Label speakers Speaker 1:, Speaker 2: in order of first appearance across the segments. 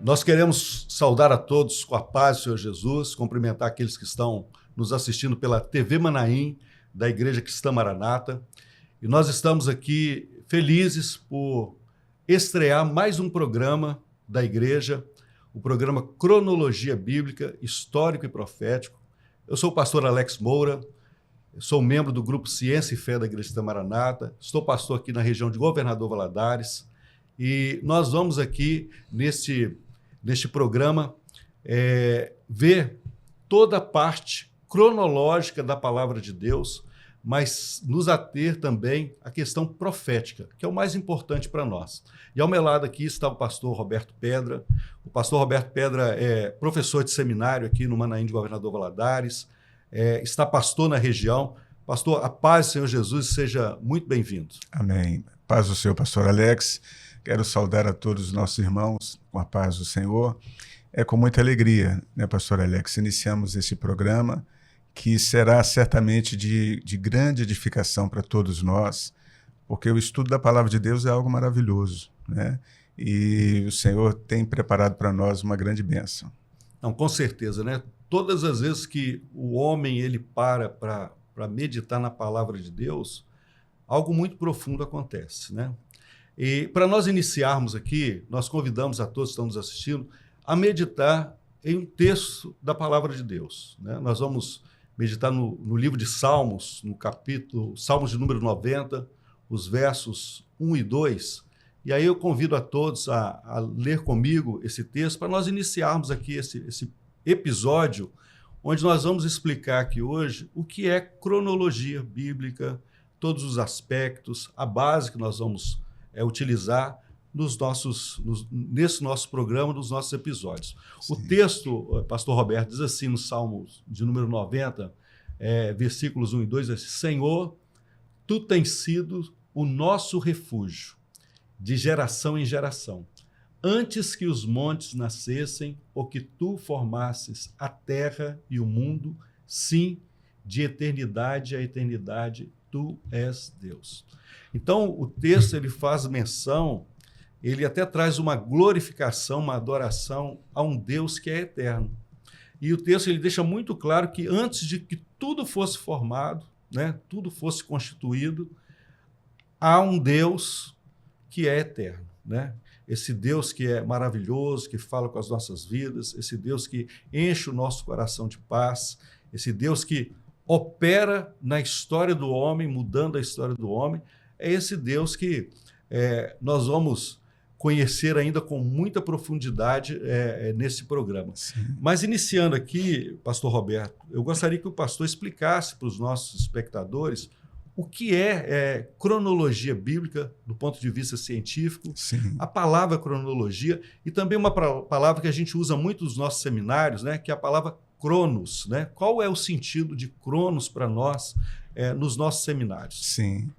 Speaker 1: Nós queremos saudar a todos com a paz do Senhor Jesus, cumprimentar aqueles que estão nos assistindo pela TV Manaim, da Igreja Cristã Maranata. E nós estamos aqui felizes por estrear mais um programa da Igreja, o programa Cronologia Bíblica, Histórico e Profético. Eu sou o pastor Alex Moura, sou membro do Grupo Ciência e Fé da Igreja Cristã Maranata, estou pastor aqui na região de Governador Valadares, e nós vamos aqui, neste programa, ver toda a parte cronológica da Palavra de Deus, mas nos ater também à questão profética, que é o mais importante para nós. E ao meu lado aqui está o pastor Roberto Pedra. O pastor Roberto Pedra é professor de seminário aqui no Manaim de Governador Valadares, está pastor na região. Pastor, a paz do Senhor Jesus, seja muito bem-vindo.
Speaker 2: Amém. Paz do Senhor, pastor Alex. Quero saudar a todos os nossos irmãos com a paz do Senhor. É com muita alegria, né, pastor Alex, iniciamos esse programa que será certamente de grande edificação para todos nós, porque o estudo da Palavra de Deus é algo maravilhoso, né? E o Senhor tem preparado para nós uma grande bênção.
Speaker 1: Não, com certeza, né? Todas as vezes que o homem ele para meditar na Palavra de Deus, algo muito profundo acontece, né? E para nós iniciarmos aqui, nós convidamos a todos que estão nos assistindo a meditar em um texto da Palavra de Deus, né? Nós vamos meditar no livro de Salmos, no capítulo, Salmos de número 90, os versos 1 e 2. E aí eu convido a todos a ler comigo esse texto para nós iniciarmos aqui esse episódio, onde nós vamos explicar aqui hoje o que é cronologia bíblica, todos os aspectos, a base que nós vamos utilizar nesse nosso programa, nos nossos episódios. Sim. O texto, pastor Roberto, diz assim no Salmos de número 90, versículos 1 e 2, assim: Senhor, tu tens sido o nosso refúgio, de geração em geração. Antes que os montes nascessem, ou que tu formasses a terra e o mundo, sim, de eternidade a eternidade, tu és Deus. Então, o texto ele faz menção, ele até traz uma glorificação, uma adoração a um Deus que é eterno. E o texto ele deixa muito claro que antes de que tudo fosse formado, né, tudo fosse constituído, há um Deus que é eterno, né? Esse Deus que é maravilhoso, que fala com as nossas vidas, esse Deus que enche o nosso coração de paz, esse Deus que opera na história do homem, mudando a história do homem, é esse Deus que nós vamos conhecer ainda com muita profundidade nesse programa.
Speaker 2: Sim.
Speaker 1: Mas iniciando aqui, pastor Roberto, eu gostaria que o pastor explicasse para os nossos espectadores o que é cronologia bíblica do ponto de vista científico,
Speaker 2: Sim.
Speaker 1: a palavra cronologia e também uma palavra que a gente usa muito nos nossos seminários, né, que é a palavra cronos, né? Qual é o sentido de cronos para nós nos nossos seminários?
Speaker 2: Sim.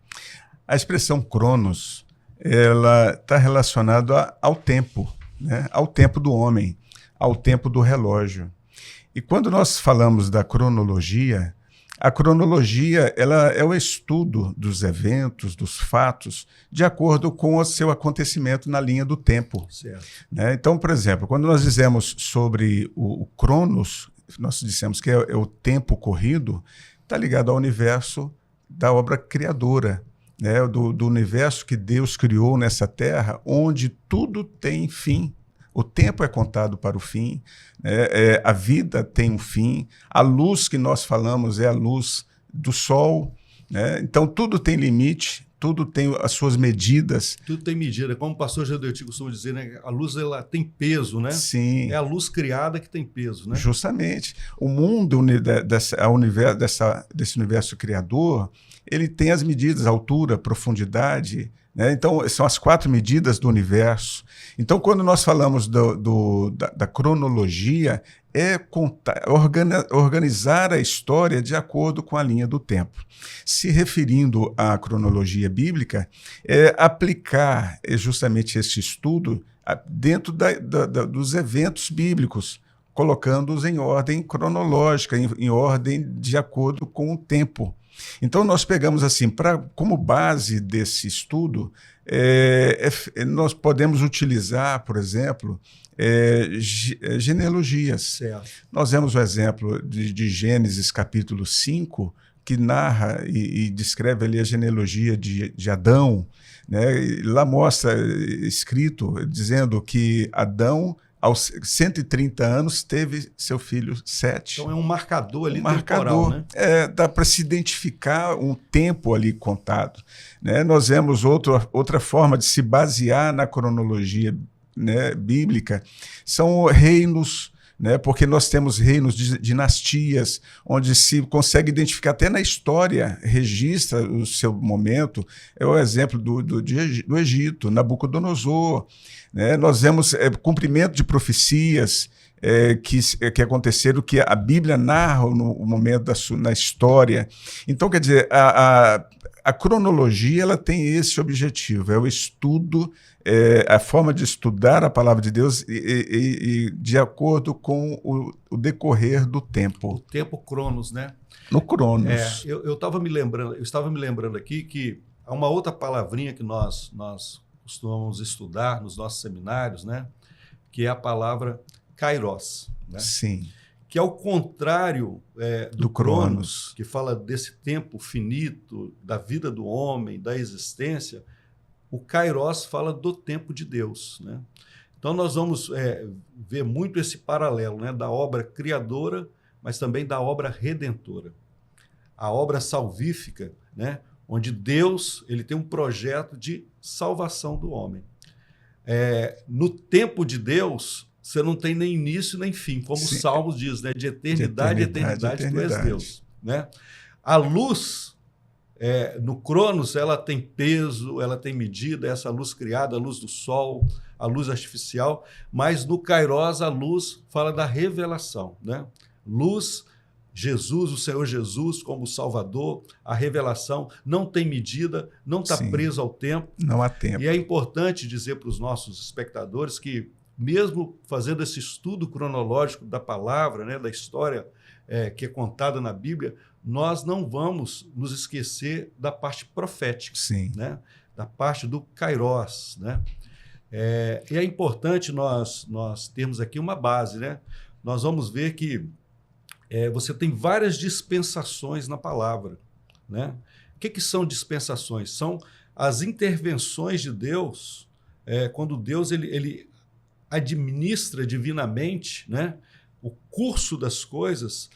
Speaker 2: A expressão cronos, ela está relacionada ao tempo, né? Ao tempo do homem, ao tempo do relógio. E quando nós falamos da cronologia, a cronologia ela é o estudo dos eventos, dos fatos, de acordo com o seu acontecimento na linha do tempo.
Speaker 1: Certo.
Speaker 2: Né? Então, por exemplo, quando nós dizemos sobre o cronos, nós dissemos que é o tempo corrido, está ligado ao universo da obra criadora, né? Do universo que Deus criou nessa terra, onde tudo tem fim. O tempo é contado para o fim, né? A vida tem um fim, a luz que nós falamos é a luz do sol, né? Então tudo tem limite, tudo tem as suas medidas.
Speaker 1: Tudo tem medida, como o pastor Gedeuti costuma dizer, né? A luz ela tem peso, né?
Speaker 2: Sim.
Speaker 1: É a luz criada que tem peso, né?
Speaker 2: Justamente. O mundo desse universo criador, ele tem as medidas, altura, profundidade, né? Então, são as 4 medidas do universo. Então, quando nós falamos da cronologia, organizar a história de acordo com a linha do tempo. Se referindo à cronologia bíblica, aplicar justamente esse estudo dentro dos eventos bíblicos, colocando-os em ordem cronológica, em ordem de acordo com o tempo. Então, nós pegamos assim, como base desse estudo, nós podemos utilizar, por exemplo, genealogias.
Speaker 1: Certo.
Speaker 2: Nós vemos o exemplo de Gênesis capítulo 5, que narra e descreve ali a genealogia de Adão, né? E lá mostra escrito, dizendo que Adão, aos 130 anos, teve seu filho Sete.
Speaker 1: Então é um marcador ali
Speaker 2: temporal,
Speaker 1: né?
Speaker 2: Dá para se identificar um tempo ali contado, né? Nós vemos outra forma de se basear na cronologia, né, bíblica, são reinos, né, porque nós temos reinos de dinastias, onde se consegue identificar até na história, registra o seu momento. É o exemplo do Egito, Nabucodonosor, né? Nós vemos cumprimento de profecias que aconteceram, que a Bíblia narra no momento na história. Então, quer dizer, a cronologia ela tem esse objetivo, é o estudo, a forma de estudar a palavra de Deus e de acordo com o decorrer do tempo.
Speaker 1: O tempo Cronos, né?
Speaker 2: No Cronos.
Speaker 1: Eu estava me lembrando aqui que há uma outra palavrinha que nós costumamos estudar nos nossos seminários, né? Que é a palavra Kairos, né?
Speaker 2: Sim.
Speaker 1: Que é o contrário do
Speaker 2: Cronos,
Speaker 1: que fala desse tempo finito, da vida do homem, da existência. O Kairos fala do tempo de Deus, né? Então nós vamos ver muito esse paralelo, né, da obra criadora, mas também da obra redentora. A obra salvífica, né, onde Deus ele tem um projeto de salvação do homem. No tempo de Deus, você não tem nem início nem fim, como os Salmos diz, né? De eternidade, eternidade, tu és Deus, né? A luz, no Cronos, ela tem peso, ela tem medida, essa luz criada, a luz do sol, a luz artificial, mas no Kairos a luz fala da revelação, né? Luz, Jesus, o Senhor Jesus como Salvador, a revelação não tem medida, não está preso ao tempo.
Speaker 2: Não há tempo.
Speaker 1: E é importante dizer para os nossos espectadores que, mesmo fazendo esse estudo cronológico da palavra, né, da história que é contada na Bíblia, nós não vamos nos esquecer da parte profética, né, da parte do Kairos, né? E é importante nós termos aqui uma base, né? Nós vamos ver que você tem várias dispensações na palavra, né? O que são dispensações? São as intervenções de Deus, quando Deus ele administra divinamente, né, o curso das coisas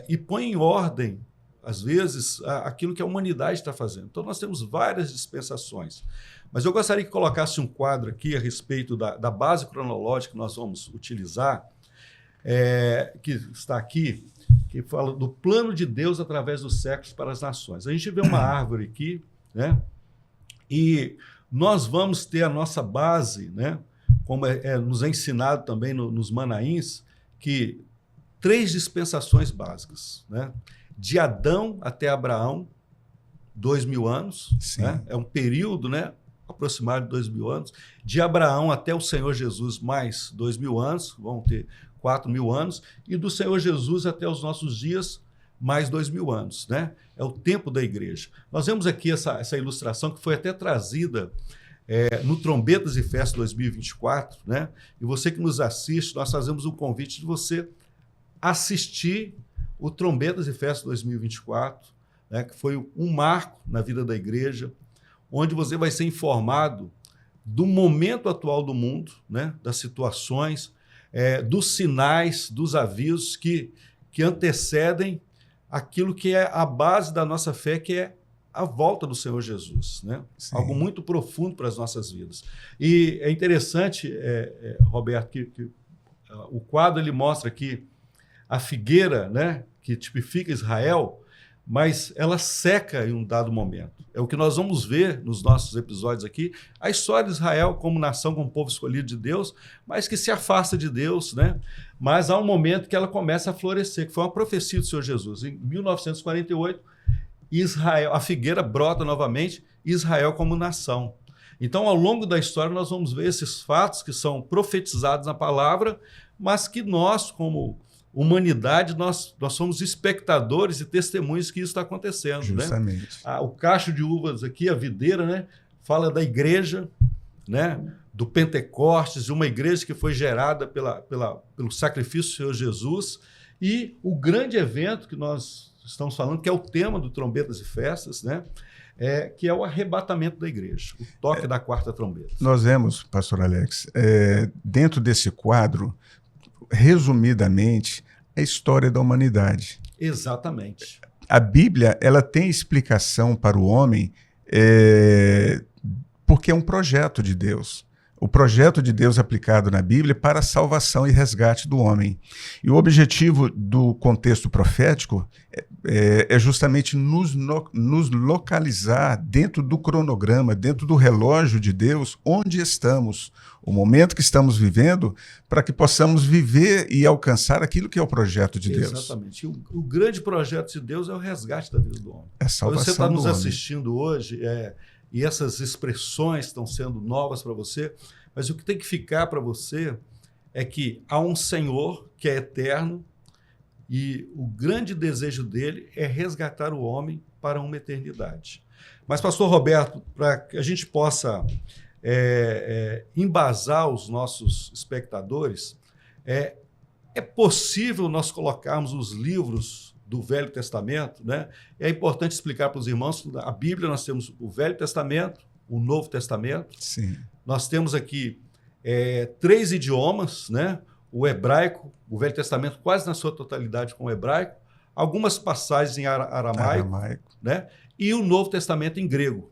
Speaker 1: e põe em ordem, às vezes, aquilo que a humanidade está fazendo. Então, nós temos várias dispensações. Mas eu gostaria que colocasse um quadro aqui a respeito da base cronológica que nós vamos utilizar, que está aqui, que fala do plano de Deus através dos séculos para as nações. A gente vê uma árvore aqui, né, e nós vamos ter a nossa base, né, como nos é ensinado também nos Manaíns, que 3 dispensações básicas, né? De Adão até Abraão, 2000 anos, né? É um período, né, aproximado de 2000 anos. De Abraão até o Senhor Jesus, mais 2000 anos, vão ter 4000 anos. E do Senhor Jesus até os nossos dias, mais 2000 anos, né? É o tempo da igreja. Nós vemos aqui essa ilustração que foi até trazida no Trombetas e Festas 2024, né? E você que nos assiste, nós fazemos um convite de você assistir o Trombetas e Festas 2024, né? Que foi um marco na vida da igreja, onde você vai ser informado do momento atual do mundo, né? Das situações, dos sinais, dos avisos que antecedem aquilo que é a base da nossa fé, que é a volta do Senhor Jesus, né? Algo muito profundo para as nossas vidas. E é interessante, Roberto, que o quadro ele mostra aqui a figueira, né, que tipifica Israel, mas ela seca em um dado momento. É o que nós vamos ver nos nossos episódios aqui, a história de Israel como nação, como povo escolhido de Deus, mas que se afasta de Deus, né? Mas há um momento que ela começa a florescer, que foi uma profecia do Senhor Jesus. Em 1948, Israel, a figueira brota novamente, Israel como nação. Então, ao longo da história, nós vamos ver esses fatos que são profetizados na palavra, mas que nós, como humanidade, nós somos espectadores e testemunhos que isso está acontecendo.
Speaker 2: Justamente.
Speaker 1: Né? O cacho de uvas aqui, a videira, né, fala da igreja, né, do Pentecostes, de uma igreja que foi gerada pelo sacrifício do Senhor Jesus, e o grande evento que nós estamos falando, que é o tema do Trombetas e Festas, né, que é o arrebatamento da igreja, o toque da quarta trombeta.
Speaker 2: Nós vemos, pastor Alex, dentro desse quadro, resumidamente, a história da humanidade.
Speaker 1: Exatamente.
Speaker 2: A Bíblia, ela tem explicação para o homem porque é um projeto de Deus. O projeto de Deus aplicado na Bíblia para a salvação e resgate do homem. E o objetivo do contexto profético é justamente nos localizar dentro do cronograma, dentro do relógio de Deus, onde estamos, o momento que estamos vivendo, para que possamos viver e alcançar aquilo que é o projeto de Deus.
Speaker 1: Exatamente. O grande projeto de Deus é o resgate da vida do homem.
Speaker 2: É a salvação
Speaker 1: Você está nos
Speaker 2: do homem.
Speaker 1: assistindo hoje, e essas expressões estão sendo novas para você, mas o que tem que ficar para você é que há um Senhor que é eterno e o grande desejo dele é resgatar o homem para uma eternidade. Mas, pastor Roberto, para que a gente possa embasar os nossos espectadores, é possível nós colocarmos os livros do Velho Testamento, né? É importante explicar para os irmãos que a Bíblia nós temos o Velho Testamento, o Novo Testamento.
Speaker 2: Sim.
Speaker 1: Nós temos aqui 3 idiomas, né? O hebraico, o Velho Testamento quase na sua totalidade com o hebraico, algumas passagens em aramaico, né? E o Novo Testamento em grego.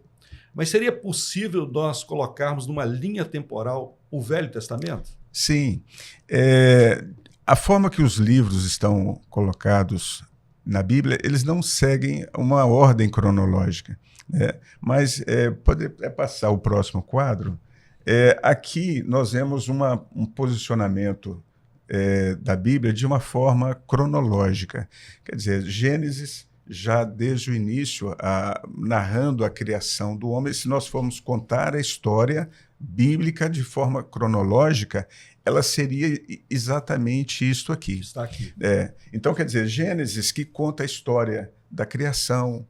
Speaker 1: Mas seria possível nós colocarmos numa linha temporal o Velho Testamento?
Speaker 2: Sim. A forma que os livros estão colocados na Bíblia, eles não seguem uma ordem cronológica, né? Mas pode passar o próximo quadro. Aqui nós vemos um posicionamento da Bíblia de uma forma cronológica. Quer dizer, Gênesis, já desde o início, narrando a criação do homem. Se nós formos contar a história bíblica de forma cronológica, ela seria exatamente isto aqui.
Speaker 1: Está aqui.
Speaker 2: Então, quer dizer, Gênesis, que conta a história da criação,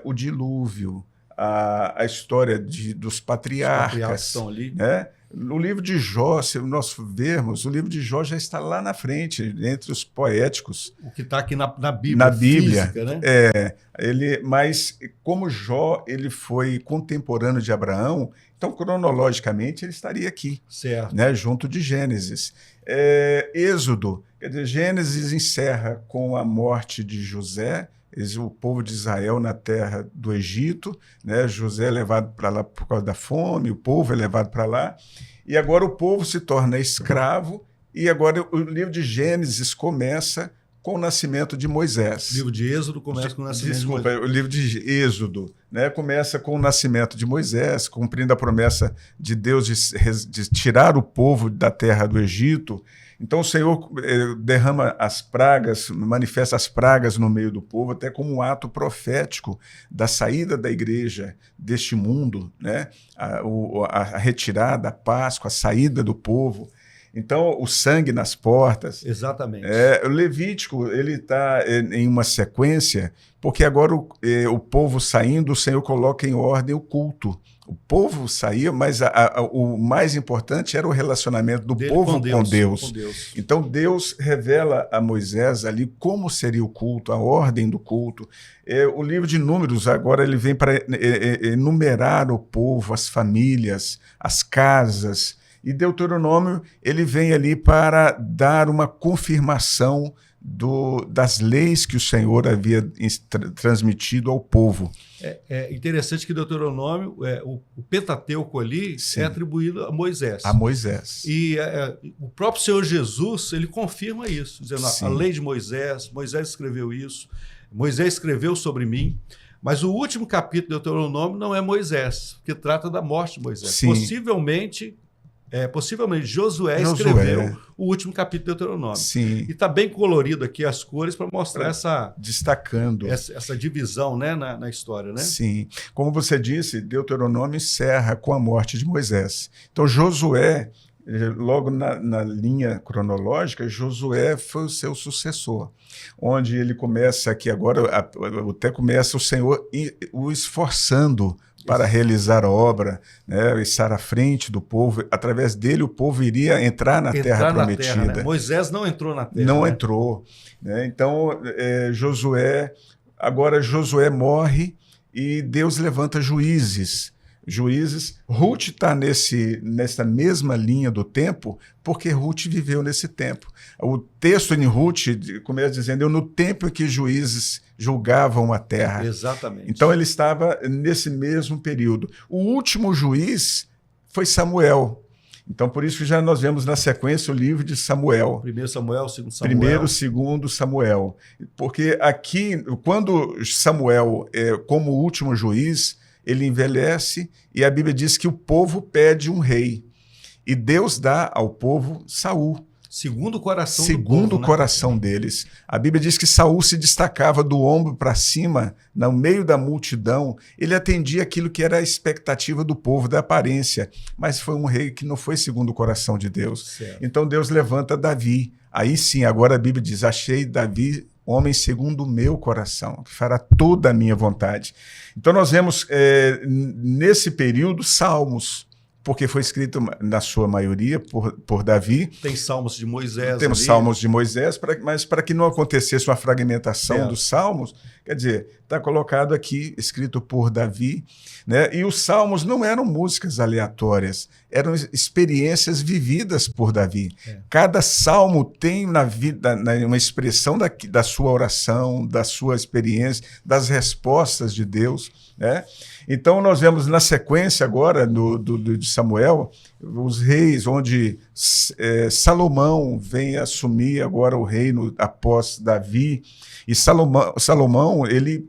Speaker 2: o dilúvio, a história dos patriarcas.
Speaker 1: Estão ali.
Speaker 2: Né? No livro de Jó, se nós vermos, o livro de Jó já está lá na frente, entre os poéticos.
Speaker 1: O que está aqui na Bíblia.
Speaker 2: Na Bíblia,
Speaker 1: física, né?
Speaker 2: Mas como Jó ele foi contemporâneo de Abraão, então cronologicamente ele estaria aqui,
Speaker 1: certo,
Speaker 2: né, junto de Gênesis. Êxodo, quer dizer, Gênesis encerra com a morte de José, o povo de Israel na terra do Egito, né? José é levado para lá por causa da fome, o povo é levado para lá, e agora o povo se torna escravo, e agora o livro de Gênesis começa com o nascimento de Moisés.
Speaker 1: O livro de Êxodo começa com o nascimento de Moisés.
Speaker 2: O livro de Êxodo, né, começa com o nascimento de Moisés, cumprindo a promessa de Deus de tirar o povo da terra do Egito. Então o Senhor derrama as pragas, manifesta as pragas no meio do povo, até como um ato profético da saída da igreja deste mundo, né? A retirada, a Páscoa, a saída do povo. Então, o sangue nas portas.
Speaker 1: Exatamente.
Speaker 2: O Levítico, ele está em uma sequência, porque agora o povo saindo, o Senhor coloca em ordem o culto. O povo saía, mas o mais importante era o relacionamento do povo com Deus. Então, Deus revela a Moisés ali como seria o culto, a ordem do culto. O livro de Números, agora, ele vem para enumerar o povo, as famílias, as casas. E Deuteronômio, ele vem ali para dar uma confirmação das leis que o Senhor havia transmitido ao povo.
Speaker 1: É interessante que Deuteronômio, o Pentateuco ali,
Speaker 2: sim,
Speaker 1: é atribuído a Moisés.
Speaker 2: A Moisés.
Speaker 1: E o próprio Senhor Jesus, ele confirma isso, dizendo,
Speaker 2: sim,
Speaker 1: a lei de Moisés escreveu isso, Moisés escreveu sobre mim. Mas o último capítulo de Deuteronômio não é Moisés, que trata da morte de Moisés.
Speaker 2: Sim.
Speaker 1: Possivelmente Josué escreveu o último capítulo de Deuteronômio.
Speaker 2: Sim.
Speaker 1: E está bem colorido aqui as cores para mostrar
Speaker 2: destacando
Speaker 1: essa divisão, né, na história. Né?
Speaker 2: Sim. Como você disse, Deuteronômio encerra com a morte de Moisés. Então Josué, logo na linha cronológica, Josué foi o seu sucessor, onde ele começa aqui agora, até começa o Senhor o esforçando para realizar a obra, né, estar à frente do povo. Através dele, o povo iria entrar na terra prometida.
Speaker 1: Terra, né? Moisés não entrou na terra.
Speaker 2: Não
Speaker 1: né?
Speaker 2: entrou. Né? Então, Josué morre e Deus levanta juízes. Ruth está nessa mesma linha do tempo, porque Ruth viveu nesse tempo. O texto em Ruth começa dizendo, no tempo em que juízes julgavam a terra.
Speaker 1: Exatamente.
Speaker 2: Então ele estava nesse mesmo período. O último juiz foi Samuel. Então, por isso que já nós vemos na sequência o livro de Samuel.
Speaker 1: 1 Samuel, 2 Samuel.
Speaker 2: Primeiro, segundo Samuel. Porque aqui, quando Samuel, como último juiz, ele envelhece e a Bíblia diz que o povo pede um rei. E Deus dá ao povo Saul.
Speaker 1: Segundo o coração
Speaker 2: do povo. Segundo o coração deles. A Bíblia diz que Saul se destacava do ombro para cima, no meio da multidão. Ele atendia aquilo que era a expectativa do povo, da aparência. Mas foi um rei que não foi segundo o coração de Deus.
Speaker 1: Certo.
Speaker 2: Então Deus levanta Davi. Aí sim, agora a Bíblia diz, achei Davi homem segundo o meu coração, que fará toda a minha vontade. Então nós vemos nesse período Salmos, porque foi escrito na sua maioria por Davi.
Speaker 1: Tem Salmos de Moisés.
Speaker 2: Temos
Speaker 1: ali.
Speaker 2: Salmos de Moisés, mas para que não acontecesse uma fragmentação dos Salmos, quer dizer, está colocado aqui, escrito por Davi, né? E os Salmos não eram músicas aleatórias, eram experiências vividas por Davi. Cada salmo tem na vida uma expressão da sua oração, da sua experiência, das respostas de Deus, né? Então nós vemos na sequência agora de Samuel, os reis, onde Salomão vem assumir agora o reino após Davi, e Salomão ele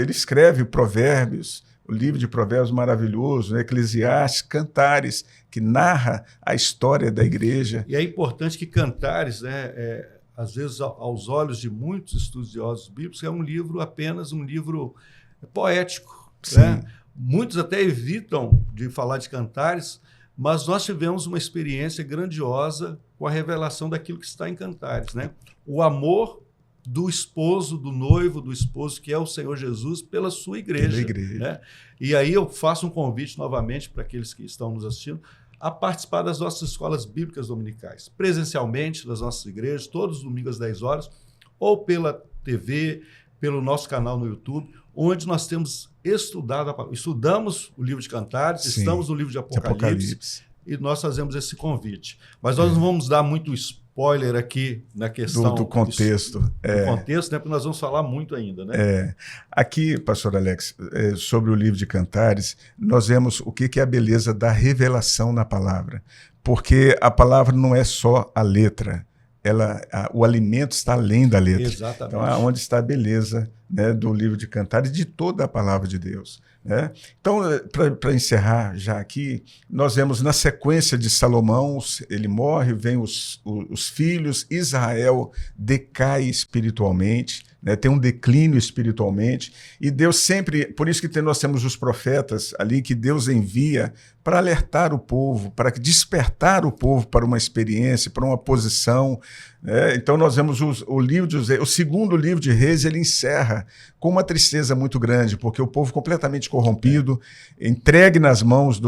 Speaker 2: escreve Provérbios, o livro de Provérbios maravilhoso, né? Eclesiastes, Cantares, que narra a história da igreja.
Speaker 1: E é importante que Cantares, né, às vezes aos olhos de muitos estudiosos bíblicos, é apenas um livro poético. Né? Muitos até evitam de falar de Cantares, mas nós tivemos uma experiência grandiosa com a revelação daquilo que está em Cantares. Né? O amor do esposo, do noivo, do esposo, que é o Senhor Jesus, pela sua igreja. Né? E aí eu faço um convite novamente para aqueles que estão nos assistindo a participar das nossas escolas bíblicas dominicais, presencialmente nas nossas igrejas, todos os domingos às 10 horas, ou pela TV, pelo nosso canal no YouTube, onde nós temos estudado a palavra. Estudamos o livro de Cantares, estamos no livro de Apocalipse, e nós fazemos esse convite. Mas nós não vamos dar muito spoiler aqui na questão
Speaker 2: do contexto.
Speaker 1: Do contexto, né? Porque nós vamos falar muito ainda. Né?
Speaker 2: Aqui, pastor Alex, sobre o livro de Cantares, nós vemos o que é a beleza da revelação na palavra. Porque a palavra não é só a letra, o alimento está além da letra.
Speaker 1: Exatamente.
Speaker 2: Então, onde está a beleza, né, do livro de Cantares e de toda a palavra de Deus. Né? Então, para encerrar já aqui, nós vemos na sequência de Salomão, ele morre, vem os filhos, Israel decai espiritualmente, né, tem um declínio espiritualmente, e Deus sempre, por isso que nós temos os profetas ali que Deus envia para alertar o povo, para despertar o povo para uma experiência, para uma posição. Né? Então nós vemos o livro de José, o segundo livro de Reis, ele encerra com uma tristeza muito grande, porque o povo completamente corrompido, entregue nas mãos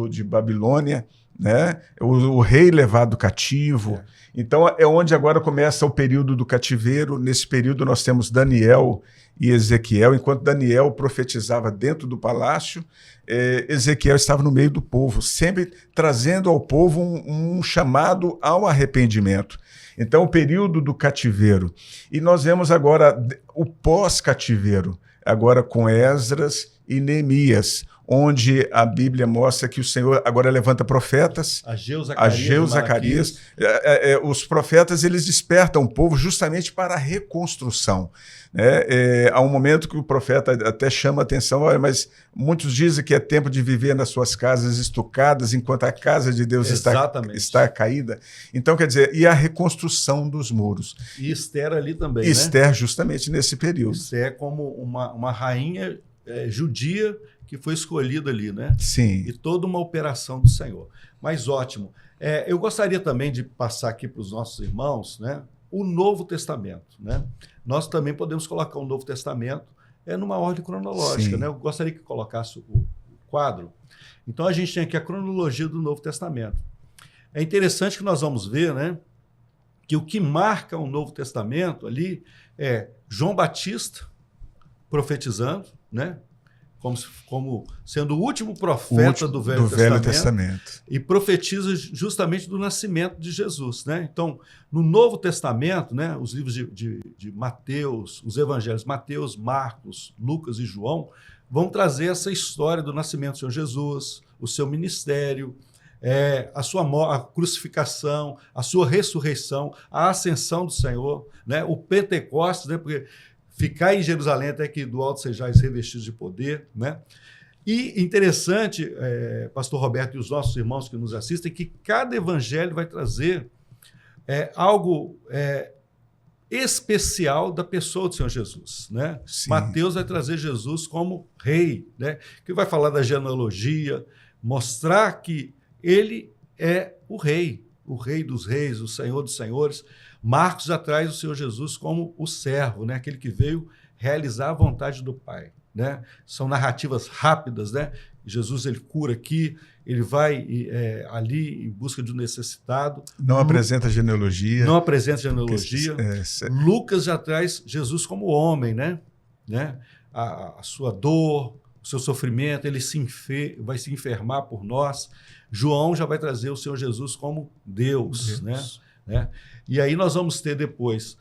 Speaker 2: de Babilônia, né? O rei levado cativo. Então é onde agora começa o período do cativeiro. Nesse período nós temos Daniel e Ezequiel. Enquanto Daniel profetizava dentro do palácio, Ezequiel estava no meio do povo, sempre trazendo ao povo um chamado ao arrependimento. Então o período do cativeiro. E nós vemos agora o pós-cativeiro, agora com Esdras e Neemias, onde a Bíblia mostra que o Senhor agora levanta profetas, Ageu, Zacarias. Os profetas, eles despertam o povo justamente para a reconstrução. Né? Há um momento que o profeta até chama a atenção, olha, mas muitos dizem que é tempo de viver nas suas casas estucadas, enquanto a casa de Deus está caída. Então, quer dizer, e a reconstrução dos muros.
Speaker 1: E Esther ali também,
Speaker 2: Esther, né? Justamente nesse período.
Speaker 1: Esther como uma rainha judia que foi escolhida ali, né?
Speaker 2: Sim.
Speaker 1: E toda uma operação do Senhor. Mas ótimo. Eu gostaria também de passar aqui para os nossos irmãos, né, o Novo Testamento, né? Nós também podemos colocar o Novo Testamento numa ordem cronológica, né? Eu gostaria que colocasse o quadro. Então, a gente tem aqui a cronologia do Novo Testamento. É interessante que nós vamos ver, né, que o que marca o Novo Testamento ali é João Batista profetizando, né, como sendo o último profeta do Velho Testamento, e profetiza justamente do nascimento de Jesus, né? Então, no Novo Testamento, né, os livros de Mateus, os evangelhos Mateus, Marcos, Lucas e João, vão trazer essa história do nascimento do Senhor Jesus, o seu ministério, a crucificação, a sua ressurreição, a ascensão do Senhor, né, o Pentecostes, né, porque ficar em Jerusalém até que do alto sejais revestidos de poder, né? E interessante, pastor Roberto e os nossos irmãos que nos assistem, que cada evangelho vai trazer algo especial da pessoa do Senhor Jesus, né? Mateus vai trazer Jesus como rei, né? Que vai falar da genealogia, mostrar que ele é o rei dos reis, o Senhor dos senhores. Marcos já traz o Senhor Jesus como o servo, né? Aquele que veio realizar a vontade do Pai, né? São narrativas rápidas, né? Jesus ele cura aqui, ele vai ali em busca de um necessitado.
Speaker 2: Não apresenta genealogia.
Speaker 1: Não apresenta genealogia. Lucas já traz Jesus como homem, né? A sua dor, o seu sofrimento, ele vai se enfermar por nós. João já vai trazer o Senhor Jesus como Deus. Né? E aí nós vamos ter depois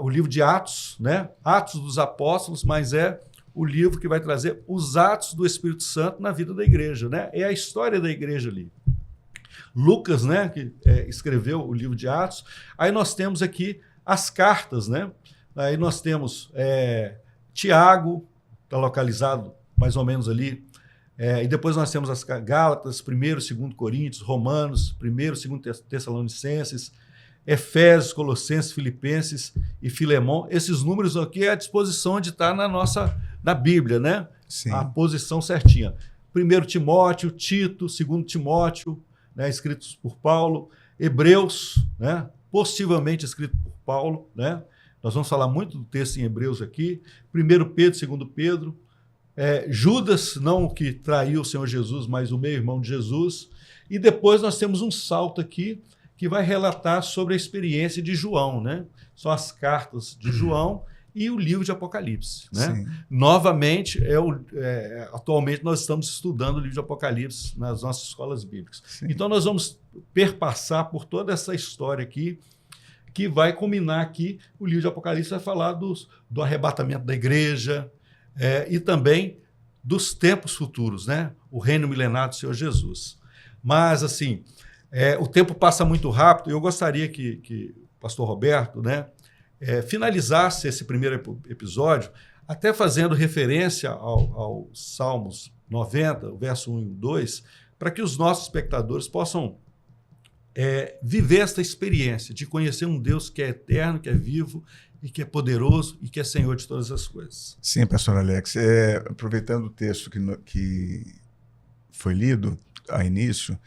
Speaker 1: o livro de Atos, né? Atos dos Apóstolos, mas é o livro que vai trazer os atos do Espírito Santo na vida da igreja, né? É a história da igreja ali. Lucas, né, que escreveu o livro de Atos. Aí nós temos aqui as cartas, né? Aí nós temos Tiago, está localizado mais ou menos ali. E depois nós temos as Gálatas, 1º e 2º Coríntios, Romanos, 1º e 2º Tessalonicenses, Efésios, Colossenses, Filipenses e Filemão. Esses números aqui à disposição de estar na Bíblia, né?
Speaker 2: Sim.
Speaker 1: A posição certinha. 1 Timóteo, Tito, 2 Timóteo, né, escritos por Paulo, Hebreus, né, possivelmente escrito por Paulo, né? Nós vamos falar muito do texto em Hebreus aqui. 1 Pedro, 2 Pedro, Judas, não o que traiu o Senhor Jesus, mas o meio-irmão de Jesus. E depois nós temos um salto aqui que vai relatar sobre a experiência de João, né? São as cartas de João e o livro de Apocalipse, né? Novamente, atualmente nós estamos estudando o livro de Apocalipse nas nossas escolas bíblicas.
Speaker 2: Sim.
Speaker 1: Então nós vamos perpassar por toda essa história aqui, que vai culminar aqui. O livro de Apocalipse vai falar do arrebatamento da igreja, e também dos tempos futuros, né? O reino milenar do Senhor Jesus. Mas, assim, o tempo passa muito rápido e eu gostaria que o pastor Roberto, né, finalizasse esse primeiro episódio, até fazendo referência ao Salmos 90, o verso 1 e 2, para que os nossos espectadores possam viver esta experiência de conhecer um Deus que é eterno, que é vivo e que é poderoso e que é Senhor de todas as coisas.
Speaker 2: Sim, pastor Alex. Aproveitando o texto que foi lido ao início,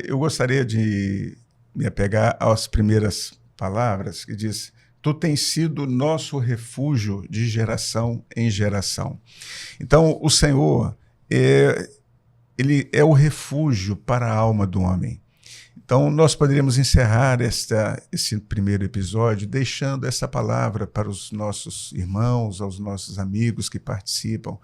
Speaker 2: eu gostaria de me apegar às primeiras palavras que diz: tu tens sido nosso refúgio de geração em geração. Então, o Senhor, ele é o refúgio para a alma do homem. Então, nós poderíamos encerrar esse primeiro episódio deixando essa palavra para os nossos irmãos, aos nossos amigos que participam.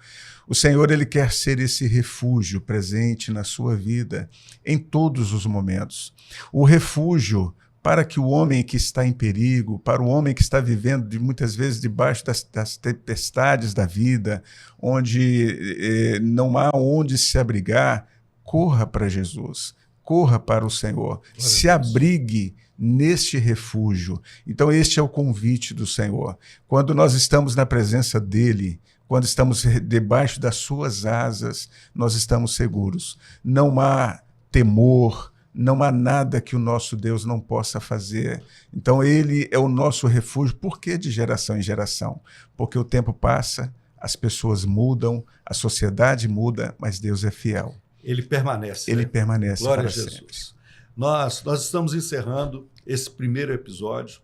Speaker 2: O Senhor, ele quer ser esse refúgio presente na sua vida em todos os momentos. O refúgio para que o homem que está em perigo, para o homem que está vivendo muitas vezes debaixo das tempestades da vida, onde não há onde se abrigar, corra para Jesus. Corra para o Senhor, se abrigue neste refúgio. Então, este é o convite do Senhor. Quando nós estamos na presença dEle, quando estamos debaixo das suas asas, nós estamos seguros. Não há temor, não há nada que o nosso Deus não possa fazer. Então, Ele é o nosso refúgio. Por que de geração em geração? Porque o tempo passa, as pessoas mudam, a sociedade muda, mas Deus é fiel.
Speaker 1: Ele permanece.
Speaker 2: Ele
Speaker 1: né?
Speaker 2: permanece
Speaker 1: Glória
Speaker 2: para
Speaker 1: a Jesus.
Speaker 2: sempre.
Speaker 1: Nós estamos encerrando esse primeiro episódio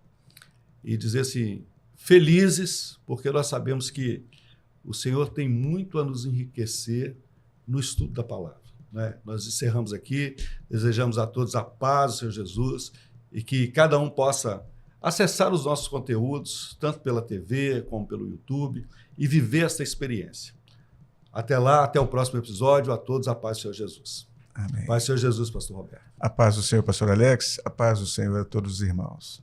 Speaker 1: e dizer assim, felizes, porque nós sabemos que o Senhor tem muito a nos enriquecer no estudo da palavra. Né? Nós encerramos aqui, desejamos a todos a paz do Senhor Jesus e que cada um possa acessar os nossos conteúdos, tanto pela TV como pelo YouTube, e viver esta experiência. Até lá, até o próximo episódio. A todos a paz do Senhor Jesus.
Speaker 2: Amém.
Speaker 1: Paz do Senhor Jesus, pastor Roberto.
Speaker 2: A paz do Senhor, pastor Alex, a paz do Senhor a todos os irmãos.